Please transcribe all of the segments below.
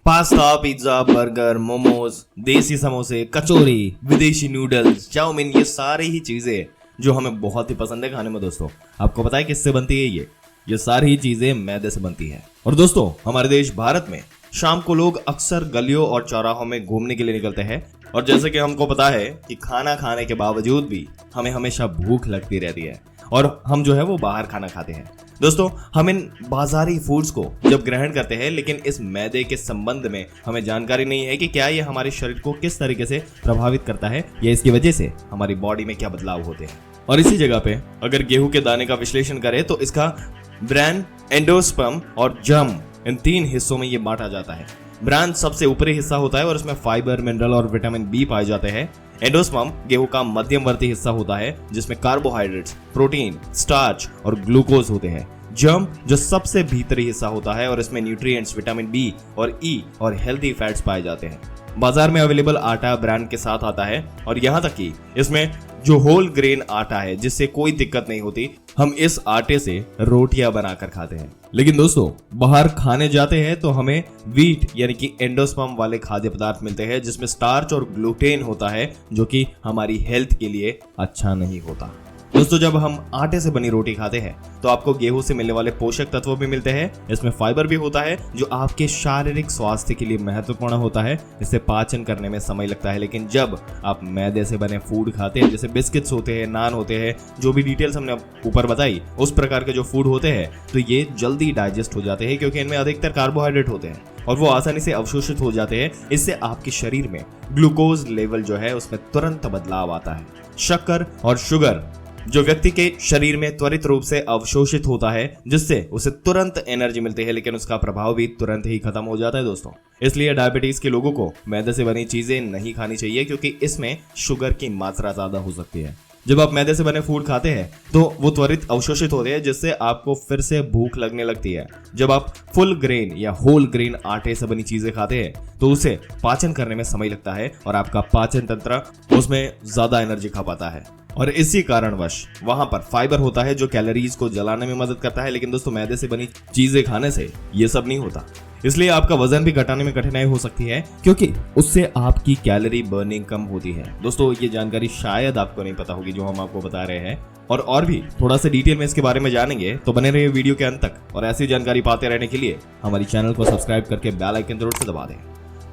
Pasta, pizza, burger, momos, देसी समोसे, कचौरी, विदेशी नूडल्स, चाउमीन, ये सारी ही चीजें जो हमें बहुत ही पसंद है खाने में। दोस्तों आपको पता है किससे बनती है? ये सारी ही चीजें मैदे से बनती है। और दोस्तों हमारे देश भारत में शाम को लोग अक्सर गलियों और चौराहों में घूमने के लिए निकलते हैं, और जैसे कि हमको पता है कि खाना खाने के बावजूद भी हमें हमेशा भूख लगती रहती है और हम जो है वो बाहर खाना खाते हैं। दोस्तों हम इन बाजारी फूड्स को जब ग्रहण करते हैं, लेकिन इस मैदे के संबंध में हमें जानकारी नहीं है कि क्या ये हमारे शरीर को किस तरीके से प्रभावित करता है या इसकी वजह से हमारी बॉडी में क्या बदलाव होते हैं। और इसी जगह पे अगर गेहूं के दाने का विश्लेषण करें तो इसका ब्रैन, एंडोस्पर्म और जर्म, इन 3 हिस्सों में ये बांटा जाता है। ब्रैन सबसे ऊपरी हिस्सा होता है और इसमें फाइबर, मिनरल और विटामिन बी पाए जाते हैं। एंडोस्पर्म गेहूं का मध्यमवर्ती हिस्सा होता है जिसमें कार्बोहाइड्रेट्स, प्रोटीन, स्टार्च और ग्लूकोज होते हैं। जर्म जो सबसे भीतरी हिस्सा होता है और इसमें न्यूट्रिएंट्स, विटामिन बी और ई और हेल्दी फैट्स पाए जाते हैं। बाजार में अवेलेबल आटा ब्रांड के साथ आता है और यहाँ तक कि इसमें जो होल ग्रेन आटा है जिससे कोई दिक्कत नहीं होती, हम इस आटे से रोटियां बनाकर खाते हैं। लेकिन दोस्तों बाहर खाने जाते हैं तो हमें व्हीट यानी कि एंडोस्पर्म वाले खाद्य पदार्थ मिलते हैं जिसमें स्टार्च और ग्लूटेन होता है जो कि हमारी हेल्थ के लिए अच्छा नहीं होता। दोस्तों जब हम आटे से बनी रोटी खाते हैं तो आपको गेहूं से मिलने वाले पोषक तत्व भी मिलते हैं। इसमें फाइबर भी होता है जो आपके शारीरिक स्वास्थ्य के लिए महत्वपूर्ण होता है। इससे पाचन करने में समय लगता है। लेकिन जब आप मैदे से बने फूड खाते हैं, जैसे बिस्किट्स होते हैं, नान होते हैं, जो भी डिटेल्स हमने ऊपर बताई, उस प्रकार के जो फूड होते हैं, तो ये जल्दी डाइजेस्ट हो जाते हैं क्योंकि इनमें अधिकतर कार्बोहाइड्रेट होते हैं और वो आसानी से अवशोषित हो जाते हैं। इससे आपके शरीर में ग्लूकोज लेवल जो है उसमें तुरंत बदलाव आता है। शक्कर और शुगर जो व्यक्ति के शरीर में त्वरित रूप से अवशोषित होता है जिससे उसे तुरंत एनर्जी मिलती है, लेकिन उसका प्रभाव भी तुरंत ही खत्म हो जाता है। दोस्तों इसलिए डायबिटीज के लोगों को मैदे से बनी चीजें नहीं खानी चाहिए क्योंकि इसमें शुगर की मात्रा ज्यादा हो सकती है। जब आप मैदे से बने फूड खाते हैं तो वो त्वरित अवशोषित होते हैं जिससे आपको फिर से भूख लगने लगती है। जब आप फुल ग्रेन या होल ग्रेन आटे से बनी चीजें खाते हैं तो उसे पाचन करने में समय लगता है और आपका पाचन तंत्र उसमें ज्यादा एनर्जी खा पाता है और इसी कारणवश वहां पर फाइबर होता है जो कैलोरीज को जलाने में मदद करता है। लेकिन दोस्तों मैदे से बनी चीजें खाने से ये सब नहीं होता, इसलिए आपका वजन भी घटाने में कठिनाई हो सकती है क्योंकि उससे आपकी कैलोरी बर्निंग कम होती है। दोस्तों ये जानकारी शायद आपको नहीं पता होगी जो हम आपको बता रहे हैं, और भी थोड़ा सा डिटेल में इसके बारे में जानेंगे तो बने रहिए वीडियो के अंत तक। और ऐसी जानकारी पाते रहने के लिए हमारी चैनल को सब्सक्राइब करके बेल आइकन जरूर से दबा दें।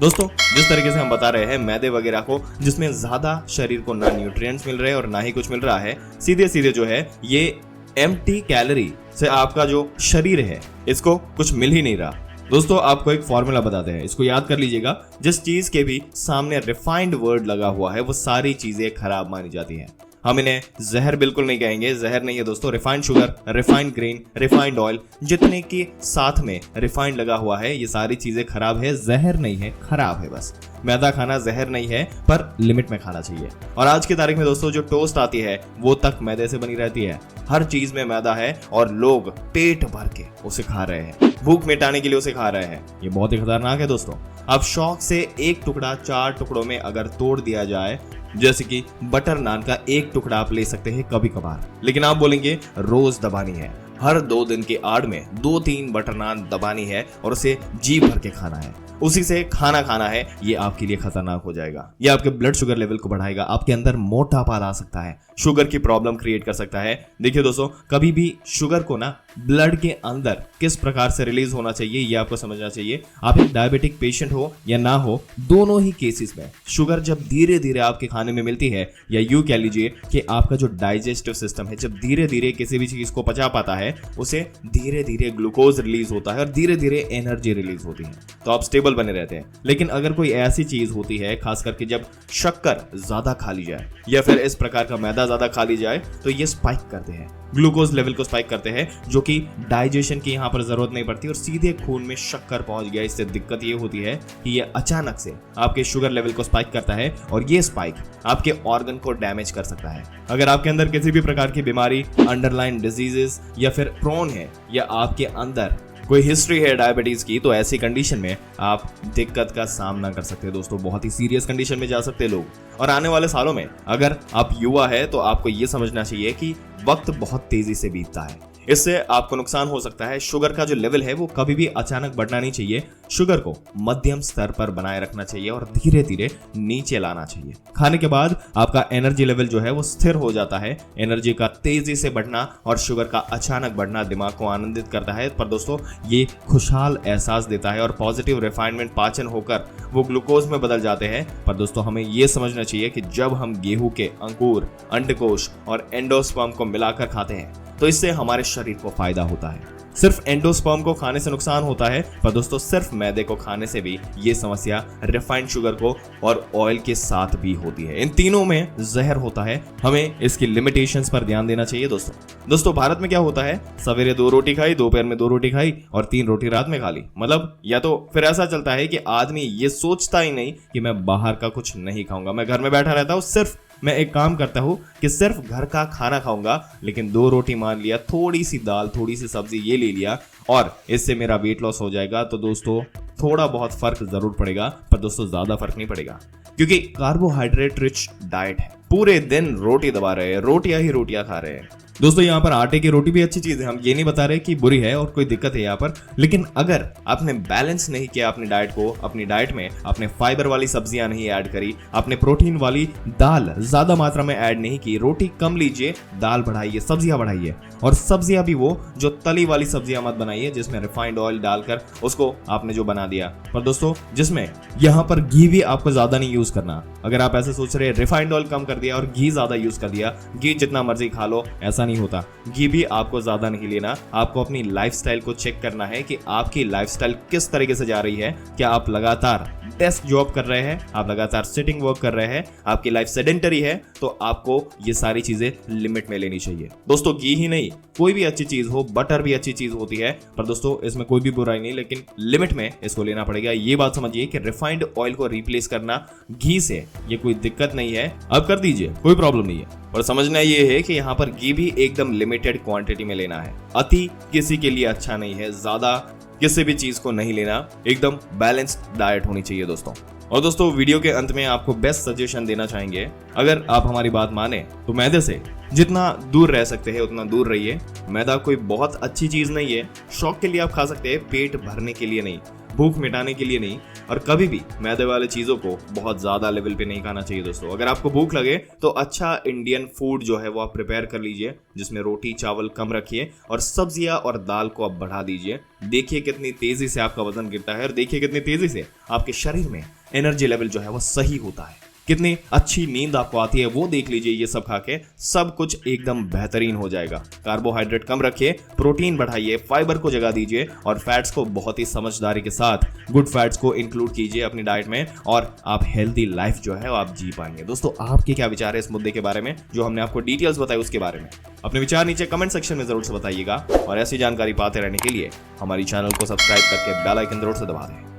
दोस्तों जिस तरीके से हम बता रहे हैं मैदे वगैरह को, जिसमें ज्यादा शरीर को ना न्यूट्रिएंट्स मिल रहे हैं और ना ही कुछ मिल रहा है, सीधे सीधे जो है ये एम्प्टी कैलोरी से आपका जो शरीर है इसको कुछ मिल ही नहीं रहा। दोस्तों आपको एक फॉर्मूला बताते हैं, इसको याद कर लीजिएगा। जिस चीज के भी सामने रिफाइंड वर्ड लगा हुआ है वो सारी चीजें खराब मानी जाती हैं। हम इन्हें जहर बिल्कुल नहीं कहेंगे, जहर नहीं है दोस्तों। Refined sugar, refined grain, refined oil, जितने के साथ में रिफाइंड लगा हुआ है ये सारी चीजें खराब है, जहर नहीं है, खराब है। बस मैदा खाना जहर नहीं है पर लिमिट में खाना चाहिए। और आज की तारीख में दोस्तों जो टोस्ट आती है वो तक मैदे से बनी रहती है। हर चीज में मैदा है और लोग पेट भर के उसे खा रहे हैं, भूख मिटाने के लिए उसे खा रहे हैं। ये बहुत ही खतरनाक है दोस्तों। अब शौक से एक टुकड़ा 4 टुकड़ों में अगर तोड़ दिया जाए, जैसे कि बटर नान का एक टुकड़ा आप ले सकते हैं कभी कभार, लेकिन आप बोलेंगे रोज दबानी है, हर 2 दिन के आड़ में 2-3 बटर नान दबानी है और उसे जी भर के खाना है, उसी से खाना खाना है, ये आपके लिए खतरनाक हो जाएगा। ये आपके ब्लड शुगर लेवल को बढ़ाएगा, आपके अंदर मोटापा ला सकता है, शुगर की प्रॉब्लम क्रिएट कर सकता है। देखिए दोस्तों कभी भी शुगर को ना ब्लड के अंदर किस प्रकार से रिलीज होना चाहिए ये आपको समझना चाहिए। आप एक डायबिटिक पेशेंट हो या ना हो, दोनों ही केसेस में शुगर जब धीरे धीरे आपके खाने में मिलती है, या यूं कह लीजिए कि आपका जो डाइजेस्टिव सिस्टम है जब धीरे धीरे किसी भी चीज को पचा पाता है, उसे धीरे धीरे ग्लूकोज रिलीज होता है और धीरे धीरे एनर्जी रिलीज होती है, तो आप स्टेबल बने रहते हैं। लेकिन अगर कोई ऐसी चीज होती है, खास करके जब शक्कर ज्यादा खा ली जाए या फिर इस प्रकार का मैदा ज्यादा खा ली जाए, तो ये स्पाइक करते हैं, ग्लूकोज लेवल को स्पाइक करते हैं, जो कि डाइजेशन की यहाँ पर जरूरत नहीं पड़ती और सीधे खून में शक्कर पहुंच गया। इससे दिक्कत ये होती है कि ये अचानक से आपके शुगर लेवल को स्पाइक करता है और ये स्पाइक आपके ऑर्गन को डैमेज कर सकता है। अगर आपके अंदर किसी भी प्रकार की बीमारी, अंडरलाइन डिजीजेस या फिर प्रोन है, या आपके अंदर कोई हिस्ट्री है डायबिटीज की, तो ऐसी कंडीशन में आप दिक्कत का सामना कर सकते हैं दोस्तों, बहुत ही सीरियस कंडीशन में जा सकते हैं लोग। और आने वाले सालों में अगर आप युवा है तो आपको ये समझना चाहिए कि वक्त बहुत तेजी से बीतता है, इससे आपको नुकसान हो सकता है। शुगर का जो लेवल है वो कभी भी अचानक बढ़ना नहीं चाहिए। शुगर को मध्यम स्तर पर बनाए रखना चाहिए और धीरे धीरे नीचे लाना चाहिए। खाने के बाद आपका एनर्जी लेवल जो है वो स्थिर हो जाता है। एनर्जी का तेजी से बढ़ना और शुगर का अचानक बढ़ना दिमाग को आनंदित करता है, पर दोस्तों ये खुशहाल एहसास देता है और पॉजिटिव रिफाइनमेंट पाचन होकर वो ग्लूकोज में बदल जाते हैं। पर दोस्तों हमें ये समझना चाहिए कि जब हम गेहूं के अंकुर, अंडकोश और एंडोस्पर्म को मिलाकर खाते हैं तो इससे हमारे शरीर को फायदा होता है। सिर्फ एंडोस्पर्म को खाने से नुकसान होता है, पर दोस्तों सिर्फ मैदे को खाने से भी ये समस्या रिफाइंड शुगर को और ऑयल के साथ भी होती है। इन तीनों में जहर होता है। हमें इसकी लिमिटेशंस पर ध्यान देना चाहिए। दोस्तों भारत में क्या होता है, सवेरे 2 रोटी खाई, दोपहर में 2 रोटी खाई और 3 रोटी रात में खा ली। मतलब या तो फिर ऐसा चलता है कि आदमी ये सोचता ही नहीं कि मैं बाहर का कुछ नहीं खाऊंगा, मैं घर में बैठा रहता हूँ, सिर्फ मैं एक काम करता हूँ कि सिर्फ घर का खाना खाऊंगा, लेकिन 2 रोटी मान लिया, थोड़ी सी दाल, थोड़ी सी सब्जी ये ले लिया और इससे मेरा वेट लॉस हो जाएगा। तो दोस्तों थोड़ा बहुत फर्क जरूर पड़ेगा, पर दोस्तों ज्यादा फर्क नहीं पड़ेगा, क्योंकि कार्बोहाइड्रेट रिच डाइट है। पूरे दिन रोटी दबा रहे हैं, रोटियां ही रोटियां खा रहे हैं। दोस्तों यहाँ पर आटे की रोटी भी अच्छी चीज है, हम ये नहीं बता रहे कि बुरी है और कोई दिक्कत है यहाँ पर, लेकिन अगर आपने बैलेंस नहीं किया अपनी डाइट को, अपनी डाइट में आपने फाइबर वाली सब्जियां नहीं ऐड करी, आपने प्रोटीन वाली दाल ज्यादा मात्रा में ऐड नहीं की, रोटी कम लीजिए, दाल बढ़ाइए, सब्जियां बढ़ाइए, और सब्जियां भी वो जो तली वाली सब्जियां मत बनाइए जिसमें रिफाइंड ऑयल डालकर उसको आपने जो बना दिया। पर दोस्तों जिसमें यहाँ पर घी भी आपको ज्यादा नहीं यूज करना। अगर आप ऐसे सोच रहे हैं रिफाइंड ऑयल कम कर दिया और घी ज्यादा यूज कर दिया, घी जितना मर्जी खा लो, ऐसा नहीं होता। घी भी आपको ज्यादा नहीं लेना। आपको अपनी लाइफस्टाइल को चेक करना है कि आपकी लाइफस्टाइल किस तरीके से जा रही है। क्या आप लगातार डेस्क जॉब कर रहे हैं, आप लगातार सिटिंग वर्क कर रहे हैं, आपकी लाइफ सेडेंटरी है, तो आपको ये सारी चीजें लिमिट में लेनी चाहिए। दोस्तों घी ही नहीं, कोई भी अच्छी चीज हो, बटर भी अच्छी चीज होती है, पर दोस्तों इसमें कोई भी बुराई नहीं, लेकिन लिमिट में इसको लेना पड़ेगा। ये बात समझिए कि रिफाइंड ऑयल को रिप्लेस करना घी से ये कोई दिक्कत नहीं है, अब कर दीजिए, कोई प्रॉब्लम नहीं है। और समझना ये है कि यहाँ पर घी भी एकदम लिमिटेड क्वांटिटी में लेना है। अति किसी के लिए अच्छा नहीं है, ज्यादा किसी भी चीज को नहीं लेना, एकदम बैलेंस्ड डाइट होनी चाहिए दोस्तों। और दोस्तों वीडियो के अंत में आपको बेस्ट सजेशन देना चाहेंगे, अगर आप हमारी बात माने तो मैदे से जितना दूर रह सकते हैं उतना दूर रहिए। मैदा कोई बहुत अच्छी चीज नहीं है, शौक के लिए आप खा सकते हैं, पेट भरने के लिए नहीं, भूख मिटाने के लिए नहीं, और कभी भी मैदे वाले चीजों को बहुत ज्यादा लेवल पे नहीं खाना चाहिए दोस्तों। अगर आपको भूख लगे तो अच्छा इंडियन फूड जो है वो आप प्रिपेयर कर लीजिए, जिसमें रोटी चावल कम रखिए और सब्जियां और दाल को आप बढ़ा दीजिए। देखिए कितनी तेजी से आपका वजन गिरता है और देखिए कितनी तेजी से आपके शरीर में एनर्जी लेवल जो है वो सही होता है, कितनी अच्छी नींद आपको आती है, वो देख लीजिए। ये सब खा के सब कुछ एकदम बेहतरीन हो जाएगा। कार्बोहाइड्रेट कम रखिए, प्रोटीन बढ़ाइए, फाइबर को जगह दीजिए और फैट्स को बहुत ही समझदारी के साथ गुड फैट्स को इंक्लूड कीजिए अपनी डाइट में, और आप हेल्दी लाइफ जो है वो आप जी पाएंगे। दोस्तों आपके क्या विचार है इस मुद्दे के बारे में, जो हमने आपको डिटेल्स बताई उसके बारे में? अपने विचार नीचे कमेंट सेक्शन में जरूर से बताइएगा, और ऐसी जानकारी पाते रहने के लिए हमारी चैनल को सब्सक्राइब करके बेल आइकन जरूर से दबा दें।